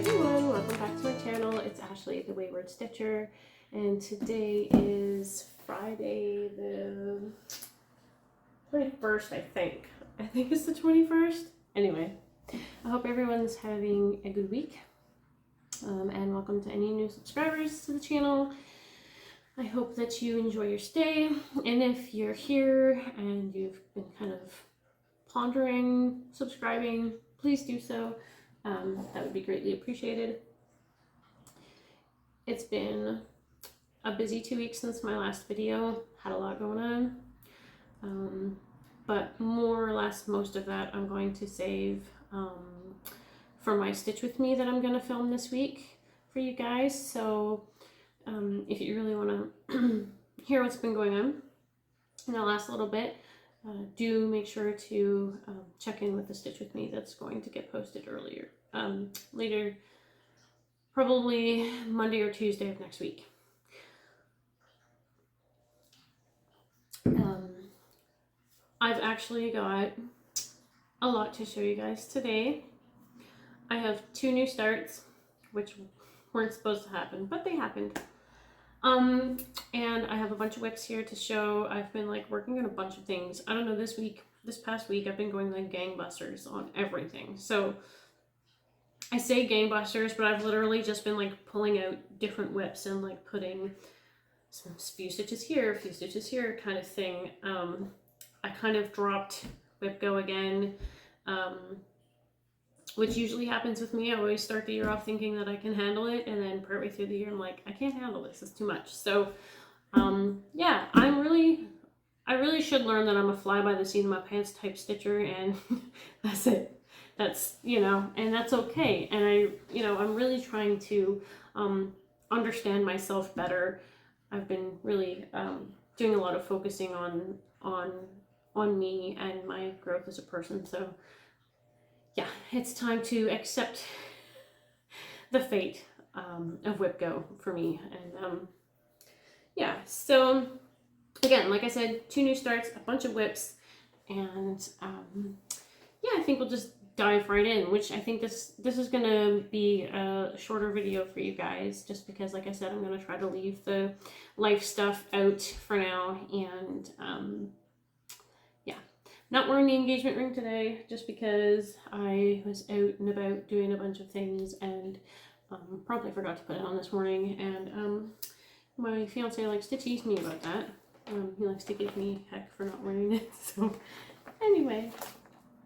everyone, welcome back to my channel. It's Ashley, the Wayward Stitcher, and today is Friday the 21st, I think. I think it's the 21st. Anyway, I hope everyone's having a good week, and welcome to any new subscribers to the channel. I hope that you enjoy your stay, and if you're here and you've been kind of pondering subscribing, please do so. That would be greatly appreciated. It's been a busy 2 weeks since my last video. Had a lot going on. But more or less most of that I'm going to save for my Stitch With Me that I'm going to film this week for you guys. So if you really want to hear what's been going on in the last little bit, do make sure to check in with the Stitch With Me that's going to get posted later, probably Monday or Tuesday of next week. I've actually got a lot to show you guys today. I have 2 new starts, which weren't supposed to happen, but they happened. And I have a bunch of WIPs here to show. I've been like working on a bunch of things. I don't know, this past week, I've been going like gangbusters on everything. So I say gangbusters, but I've literally just been like pulling out different WIPs and like putting some few stitches here, a few stitches here kind of thing. I kind of dropped WIP Go again, which usually happens with me. I always start the year off thinking that I can handle it, and then partway through the year I'm like, I can't handle this, it's too much. So yeah, I really should learn that I'm a fly by the seat of my pants type stitcher, and that's it. That's, and that's okay. And I'm really trying to understand myself better. I've been really doing a lot of focusing on me and my growth as a person. So yeah, it's time to accept the fate of WIP Go for me. And yeah, so again, like I said, 2 new starts, a bunch of WIPs, and yeah, I think we'll just dive right in, which I think this is gonna be a shorter video for you guys, just because, like I said, I'm gonna try to leave the life stuff out for now. And yeah, not wearing the engagement ring today just because I was out and about doing a bunch of things, and probably forgot to put it on this morning. And my fiance likes to tease me about that. He likes to give me heck for not wearing it. So anyway,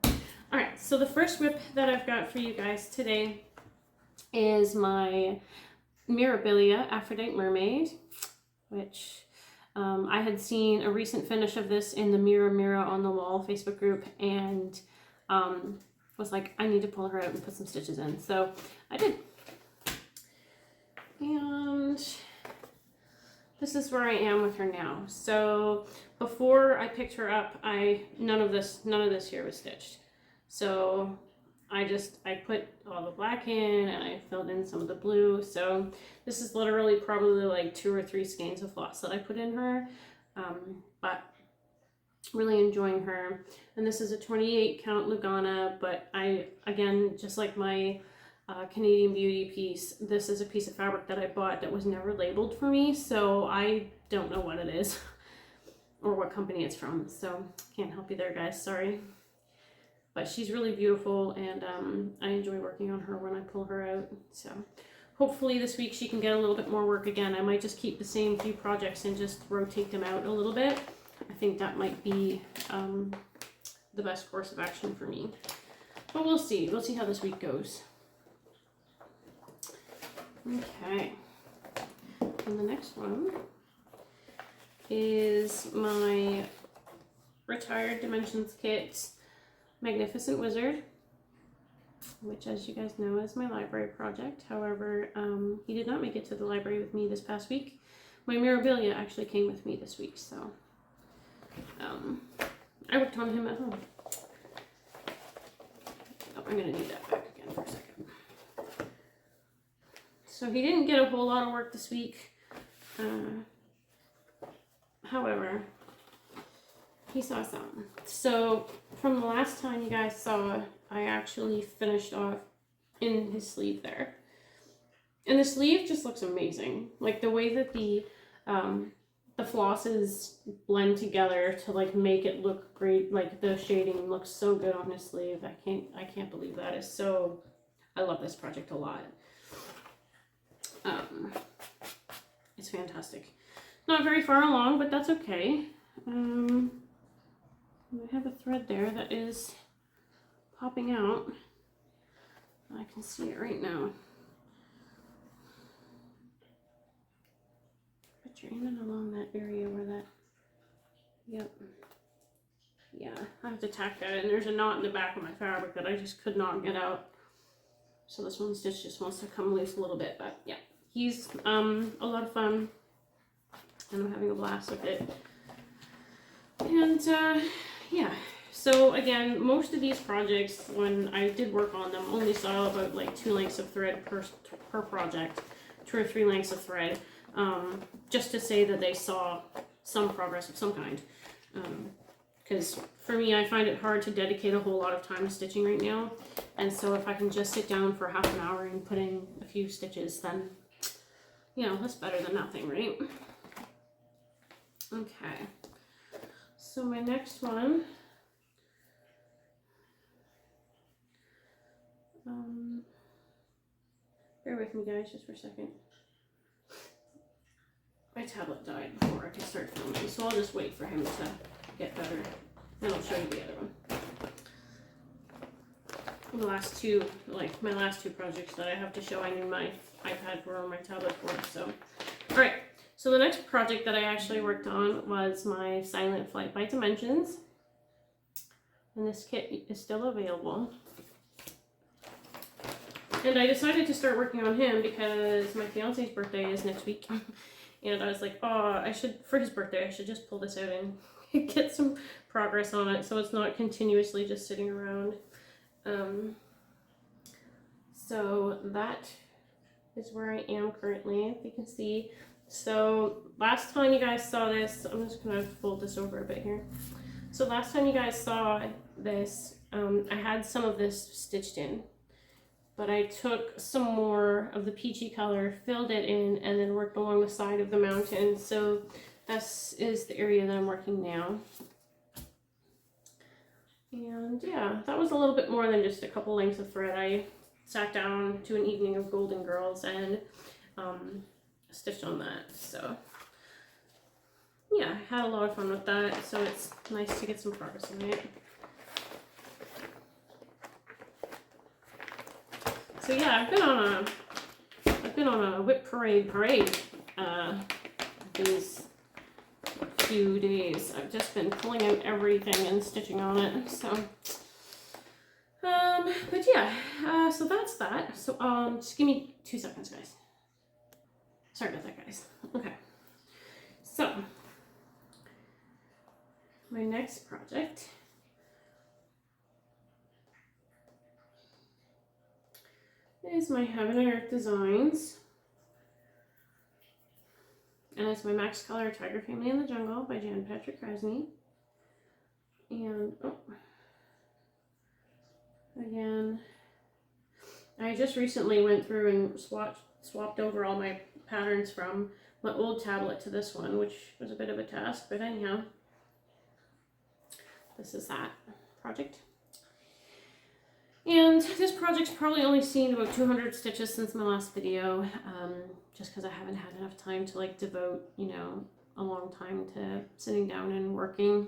all right, so the first WIP that I've got for you guys today is my Mirabilia Aphrodite Mermaid, which I had seen a recent finish of this in the Mirror on the Wall Facebook group, and was like, I need to pull her out and put some stitches in. So I did. And this is where I am with her now. So before I picked her up, none of this here was stitched. So I put all the black in, and I filled in some of the blue. So this is literally probably like 2 or 3 skeins of floss that I put in her, but really enjoying her. And this is a 28 count Lugana, but again, just like my Canadian Beauty piece, this is a piece of fabric that I bought that was never labeled for me, so I don't know what it is or what company it's from, so can't help you there, guys, sorry. But she's really beautiful, and I enjoy working on her when I pull her out. So hopefully this week she can get a little bit more work again. I might just keep the same few projects and just rotate them out a little bit. I think that might be the best course of action for me. But we'll see. We'll see how this week goes. Okay. And the next one is my Retired Dimensions kit, Magnificent Wizard, which, as you guys know, is my library project. However, he did not make it to the library with me this past week. My Mirabilia actually came with me this week, so I worked on him at home. Oh, I'm going to need that back again for a second. So he didn't get a whole lot of work this week. However, he saw some. So from the last time you guys saw, I actually finished off in his sleeve there. And the sleeve just looks amazing. Like the way that the flosses blend together to like make it look great. Like the shading looks so good on his sleeve. I can't believe that is so. I love this project a lot. It's fantastic. Not very far along, but that's okay. I have a thread there that is popping out. I can see it right now. But you're in and along that area where that, yep. Yeah, I have to tack that in. There's a knot in the back of my fabric that I just could not get out. So this one stitch just wants to come loose a little bit, but yeah, he's a lot of fun, and I'm having a blast with it. And yeah, so again, most of these projects, when I did work on them, only saw about like 2 lengths of thread per project, 2 or 3 lengths of thread, just to say that they saw some progress of some kind. Because for me, I find it hard to dedicate a whole lot of time to stitching right now. And so if I can just sit down for half an hour and put in a few stitches, then, you know, that's better than nothing, right? Okay. So my next one, bear with me guys just for a second. My tablet died before I could start filming, so I'll just wait for him to get better, and I'll show you the other one. The last two, like my last 2 projects that I have to show, I need my iPad for or my tablet for. So, all right. So the next project that I actually worked on was my Silent Flight by Dimensions, and this kit is still available. And I decided to start working on him because my fiance's birthday is next week. And I was like, oh, for his birthday, I should just pull this out and get some progress on it so it's not continuously just sitting around. So that is where I am currently, if you can see. So last time you guys saw this, I'm just going to fold this over a bit here. So last time you guys saw this, I had some of this stitched in. But I took some more of the peachy color, filled it in, and then worked along the side of the mountain. So this is the area that I'm working now. And yeah, that was a little bit more than just a couple lengths of thread. I sat down to an evening of Golden Girls and stitched on that. So yeah, I had a lot of fun with that. So it's nice to get some progress on it. So yeah, I've been on a whip parade these few days. I've just been pulling out everything and stitching on it. So, but yeah, so that's that. So just give me 2 seconds, guys. Sorry about that, guys. Okay. So my next project is my Heaven and Earth Designs, and it's my Max Color Tiger Family in the Jungle by Jan Patrick Krasny. And again, I just recently went through and swapped over all my patterns from my old tablet to this one, which was a bit of a task, but anyhow, this is that project. And this project's probably only seen about 200 stitches since my last video, just because I haven't had enough time to like devote, you know, a long time to sitting down and working.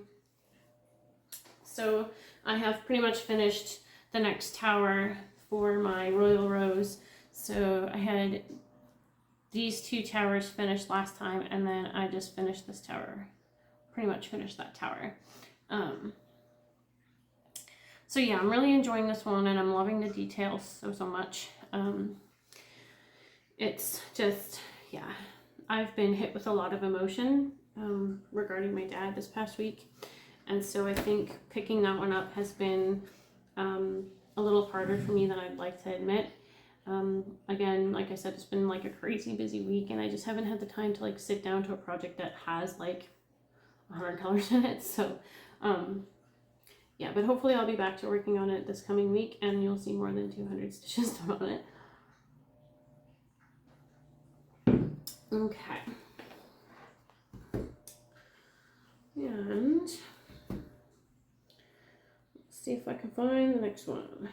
So I have pretty much finished the next tower for my Royal Rose. So I had these 2 towers finished last time, and then I just finished this tower, pretty much finished that tower. So yeah, I'm really enjoying this one, and I'm loving the details so much. It's just, yeah, I've been hit with a lot of emotion regarding my dad this past week. And so I think picking that one up has been a little harder for me than I'd like to admit. Again, like I said, it's been like a crazy busy week, and I just haven't had the time to like sit down to a project that has like 100 colors in it. So, yeah, but hopefully I'll be back to working on it this coming week, and you'll see more than 200 stitches done on it. Okay. And let's see if I can find the next one.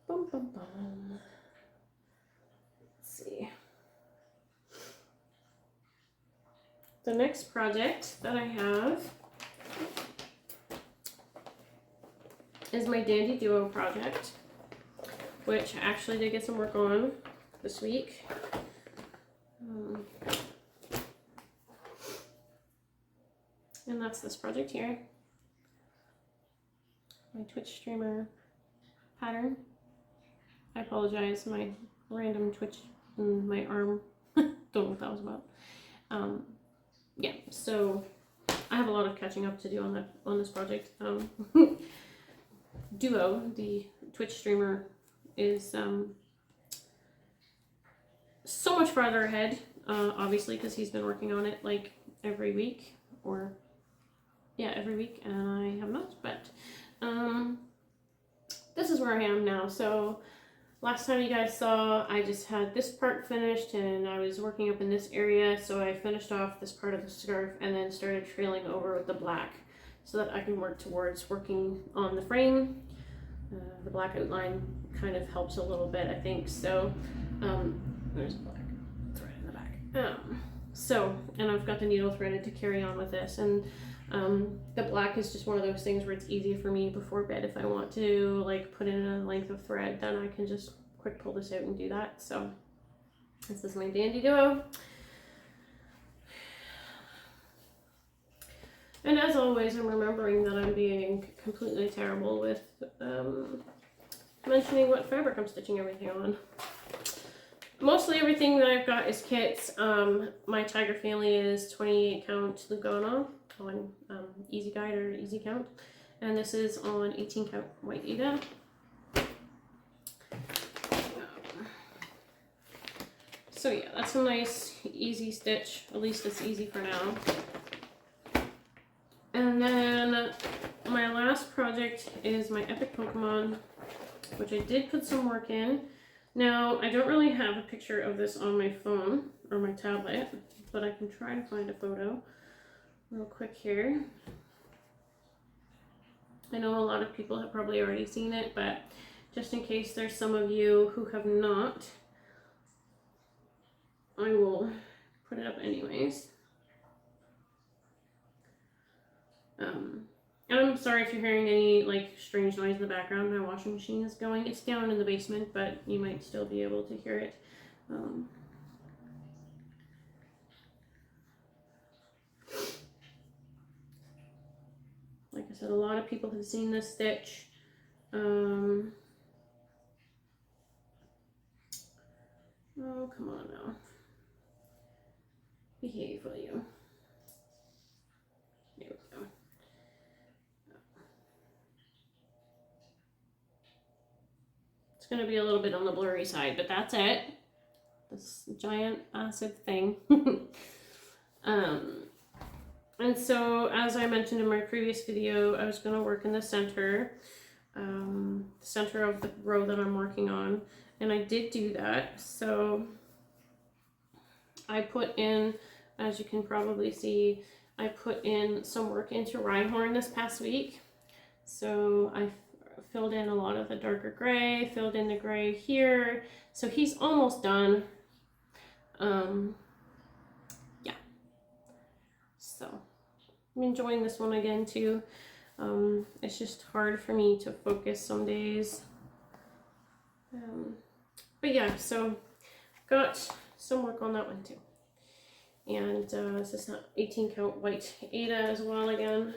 Bum, bum, bum. Let's see. The next project that I have is my Dandy Duo project, which I actually did get some work on this week. And that's this project here. My Twitch streamer pattern. I apologize, my random twitch in my arm. Don't know what that was about. Yeah, so I have a lot of catching up to do on this project. Duo, the Twitch streamer, is so much farther ahead, obviously, because he's been working on it like every week, or yeah, every week, and I have not, but this is where I am now. So last time you guys saw, I just had this part finished and I was working up in this area, so I finished off this part of the scarf and then started trailing over with the black so that I can work towards working on the frame. The black outline kind of helps a little bit, I think. So there's a black thread in the back. And I've got the needle threaded to carry on with this, and the black is just one of those things where it's easy for me before bed. If I want to like put in a length of thread, then I can just quick pull this out and do that. So this is my Dandy Duo. And as always, I'm remembering that I'm being completely terrible with mentioning what fabric I'm stitching everything on. Mostly everything that I've got is kits. My Tiger family is 28 count Lugana on Easy Guide or Easy Count, and this is on 18 count White Ada. So yeah, that's a nice easy stitch. At least it's easy for now. And then my last project is my Epic Pokemon, which I did put some work in. Now, I don't really have a picture of this on my phone or my tablet, but I can try to find a photo real quick here. I know a lot of people have probably already seen it, but just in case there's some of you who have not, I will put it up anyways. And I'm sorry if you're hearing any like strange noise in the background. My washing machine is going. It's down in the basement, but you might still be able to hear it. Like I said, a lot of people have seen this stitch. Oh, come on now. Behave, will you? There we go. It's going to be a little bit on the blurry side, but that's it. This giant acid thing. And so, as I mentioned in my previous video, I was going to work in the center of the row that I'm working on, and I did do that. So I put in, as you can probably see, I put in some work into Rhyhorn this past week. So I filled in a lot of the darker gray, filled in the gray here. So he's almost done. Yeah. So I'm enjoying this one again too. It's just hard for me to focus some days. But yeah, so got some work on that one too. And this is not 18 count White Ada as well again.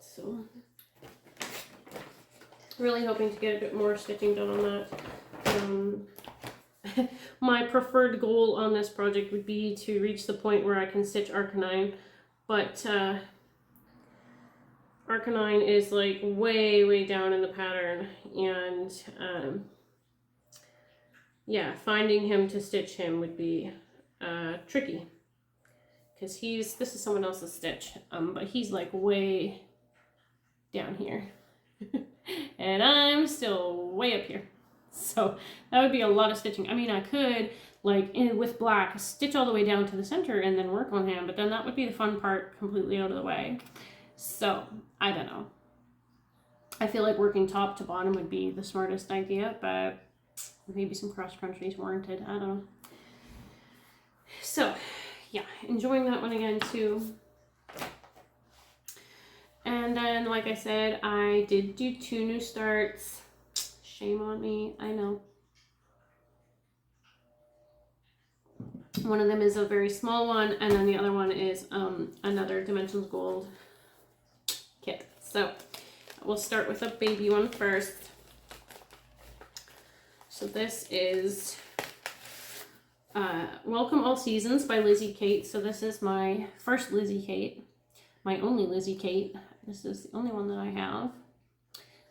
So really hoping to get a bit more stitching done on that. My preferred goal on this project would be to reach the point where I can stitch Arcanine, but Arcanine is like way down in the pattern, and yeah, finding him to stitch him would be tricky, because this is someone else's stitch, but he's like way down here. And I'm still way up here. So that would be a lot of stitching. I mean, I could, like, with black, stitch all the way down to the center and then work on him, but then that would be the fun part completely out of the way. So, I don't know. I feel like working top to bottom would be the smartest idea, but maybe some cross country is warranted. I don't know. So, yeah, enjoying that one again too. And then, like I said, I did do 2 new starts. Shame on me, I know. One of them is a very small one, and then the other one is another Dimensions Gold kit. So we'll start with a baby one first. So this is Welcome All Seasons by Lizzie Kate. So this is my first Lizzie Kate, my only Lizzie Kate. This is the only one that I have,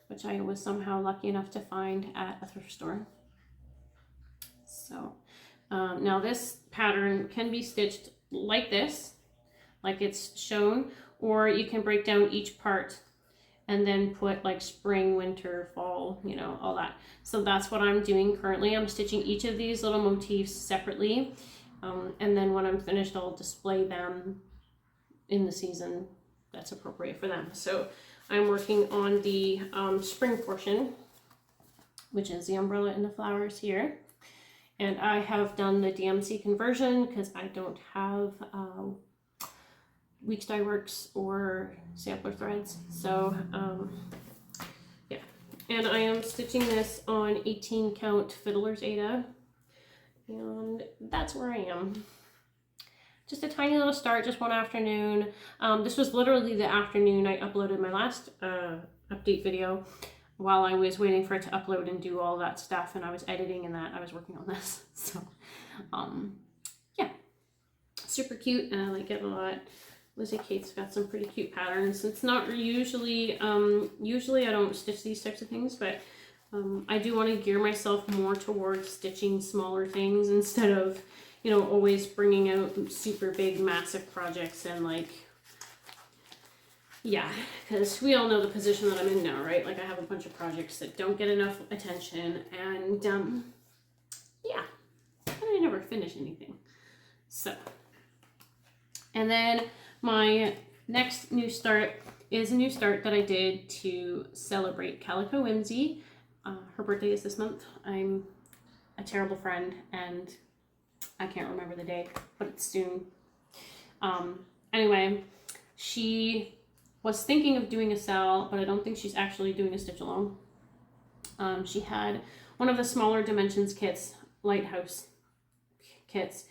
which I was somehow lucky enough to find at a thrift store. So now this pattern can be stitched like this, like it's shown, or you can break down each part and then put like spring, winter, fall, you know, all that. So that's what I'm doing currently. I'm stitching each of these little motifs separately. And then when I'm finished, I'll display them in the season that's appropriate for them. So I'm working on the spring portion, which is the umbrella and the flowers here. And I have done the DMC conversion because I don't have Weeks Dye Works or sampler threads. So yeah, and I am stitching this on 18 count Fiddler's Aida, and that's where I am. Just a tiny little start, just one afternoon. This was literally the afternoon I uploaded my last update video. While I was waiting for it to upload and do all that stuff, and I was editing and that, I was working on this. So yeah, super cute, and I like it a lot. Lizzie Kate's got some pretty cute patterns. It's not usually, usually I don't stitch these types of things, but I do want to gear myself more towards stitching smaller things instead of, you know, always bringing out super big, massive projects and like, yeah, because we all know the position that I'm in now, right? Like I have a bunch of projects that don't get enough attention, and yeah, and I never finish anything. So, and then my next new start is a new start that I did to celebrate Calico Whimsy. Her birthday is this month. I'm a terrible friend, and I can't remember the day, but it's soon. Anyway, she was thinking of doing a sell, but I don't think she's actually doing a stitch along. She had one of the smaller Dimensions kits, Lighthouse kits,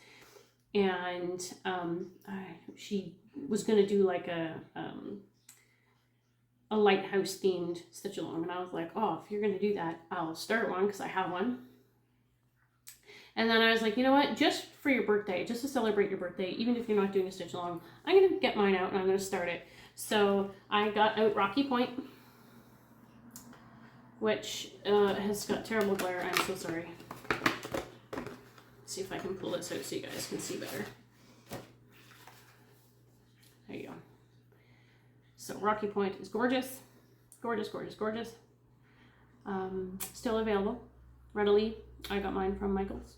and she was going to do like a lighthouse themed stitch along, and I was like, oh, if you're going to do that, I'll start one because I have one. And then I was like, you know what, just for your birthday, just to celebrate your birthday, even if you're not doing a stitch along, I'm going to get mine out and I'm going to start it. So I got out Rocky Point, which has got terrible glare. I'm so sorry. Let's see if I can pull this out so you guys can see better. There you go. So Rocky Point is gorgeous. Gorgeous, gorgeous, gorgeous. Still available readily. I got mine from Michael's.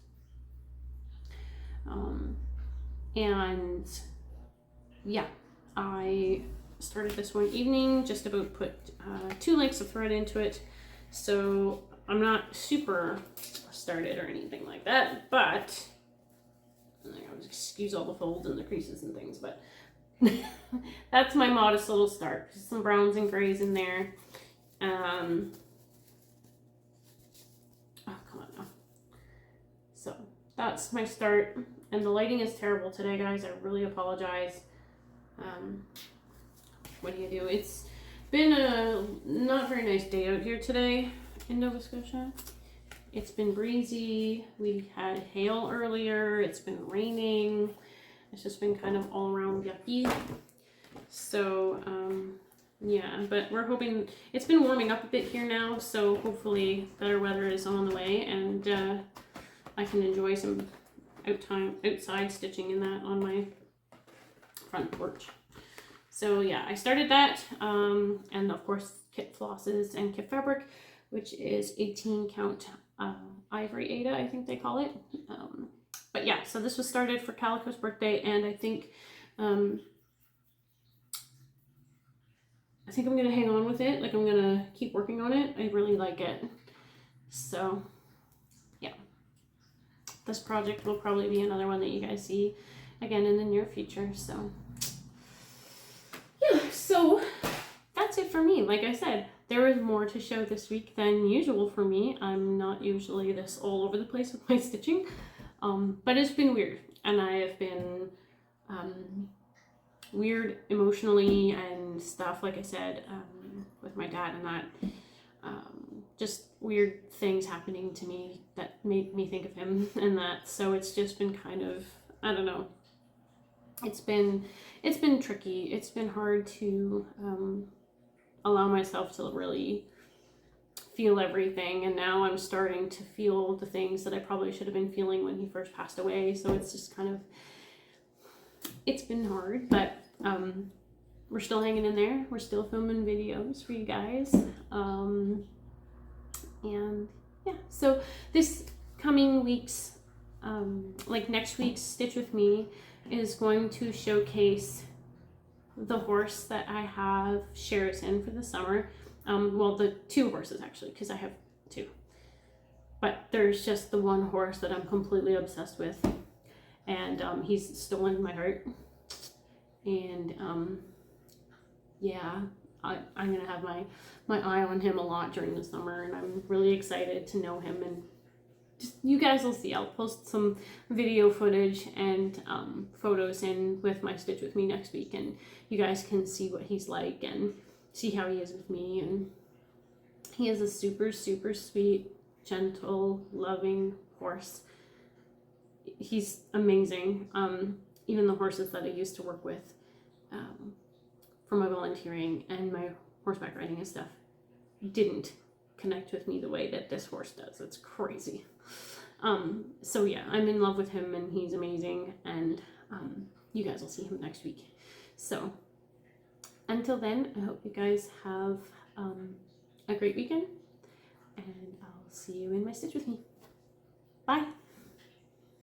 And yeah, I started this one evening, just about put 2 lengths of thread into it. So I'm not super started or anything like that, but I would excuse all the folds and the creases and things, but that's my modest little start. Some browns and grays in there. Oh, come on now. So that's my start, and the lighting is terrible today, guys. I really apologize. What do you do? It's been a not very nice day out here today in Nova Scotia. It's been breezy. We had hail earlier. It's been raining. It's just been kind of all around yucky. So yeah, but we're hoping it's been warming up a bit here now, so hopefully better weather is on the way, and I can enjoy some outside stitching in that on my front porch. So yeah, I started that, and of course kit flosses and kit fabric, which is 18 count ivory Ada, I think they call it. But yeah, so this was started for Calico's birthday, and I think I'm gonna hang on with it. Like, I'm gonna keep working on it. I really like it. So yeah, this project will probably be another one that you guys see again in the near future. So yeah, so that's it for me. Like I said, there is more to show this week than usual for me. I'm not usually this all over the place with my stitching, but it's been weird, and I have been weird emotionally and stuff, like I said, with my dad and that. Just weird things happening to me that made me think of him and that. So it's just been kind of, I don't know. It's been tricky. It's been hard to allow myself to really feel everything, and now I'm starting to feel the things that I probably should have been feeling when he first passed away. So it's just kind of, it's been hard, but we're still hanging in there. We're still filming videos for you guys, and yeah, so this coming week's like next week's Stitch With Me is going to showcase the horse that I have shares in for the summer. Well, the two horses actually, because I have two, but there's just the one horse that I'm completely obsessed with, and he's stolen my heart. And yeah, I'm gonna have my eye on him a lot during the summer, and I'm really excited to know him. And just, you guys will see, I'll post some video footage and photos in with my Stitch With Me next week, and you guys can see what he's like and see how he is with me. And he is a super, super sweet, gentle, loving horse. He's amazing. Even the horses that I used to work with for my volunteering and my horseback riding and stuff didn't connect with me the way that this horse does. It's crazy. So yeah, I'm in love with him, and he's amazing, and you guys will see him next week. So until then, I hope you guys have a great weekend, and I'll see you in my Stitch With Me. Bye.